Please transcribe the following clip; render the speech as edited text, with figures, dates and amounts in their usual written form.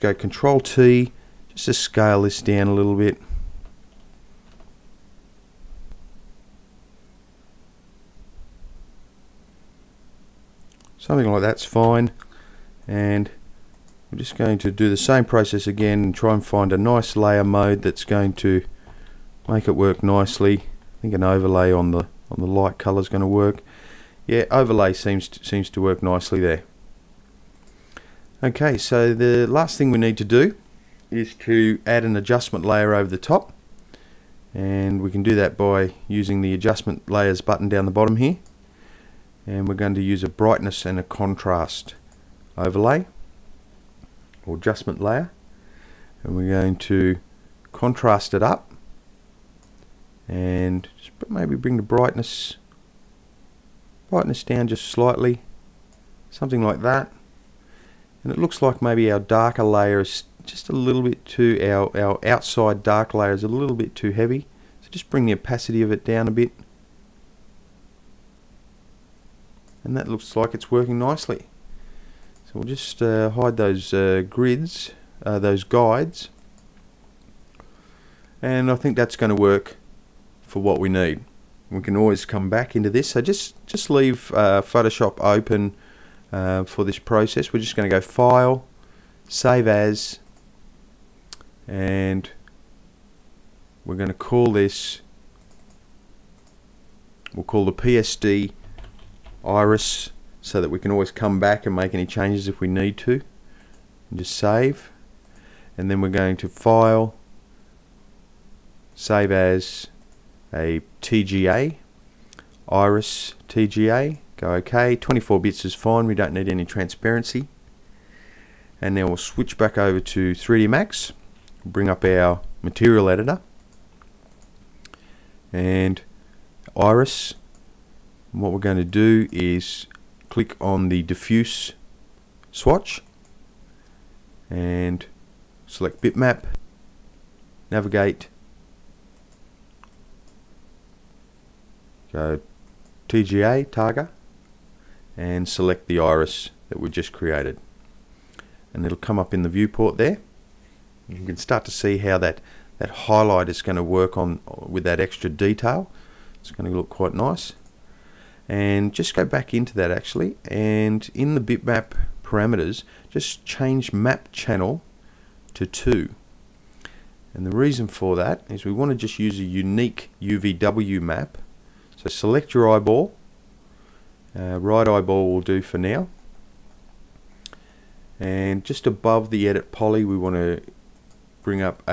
go Control T just to scale this down a little bit. Something like that's fine, and we're just going to do the same process again and try and find a nice layer mode that's going to make it work nicely. I think an overlay on the light color is going to work. Yeah, overlay seems to work nicely there. Okay, so the last thing we need to do is to add an adjustment layer over the top, and we can do that by using the adjustment layers button down the bottom here. And we're going to use a brightness and a contrast overlay or adjustment layer, and we're going to contrast it up and just maybe bring the brightness down just slightly, something like that. And it looks like maybe our darker layer is just a little bit too, our outside dark layer is a little bit too heavy, so just bring the opacity of it down a bit. And that looks like it's working nicely. So we'll just hide those grids, those guides, and I think that's going to work for what we need. We can always come back into this, so just leave Photoshop open for this process. We're just going to go File, Save As, and we're going to call this, we'll call the PSD Iris, so that we can always come back and make any changes if we need to, and just save. And then we're going to File, Save As, a TGA, Iris TGA, go OK. 24 bits is fine, we don't need any transparency. And now we'll switch back over to 3D Max, bring up our material editor, and Iris. And what we're going to do is click on the diffuse swatch and select bitmap, navigate, go TGA, Targa, and select the iris that we just created. And it'll come up in the viewport there. You can start to see how that highlight is going to work on with that extra detail. It's going to look quite nice. And just go back into that actually, and in the bitmap parameters just change map channel to 2. And the reason for that is we want to just use a unique UVW map. So select your eyeball, right eyeball will do for now, and just above the edit poly we want to bring up a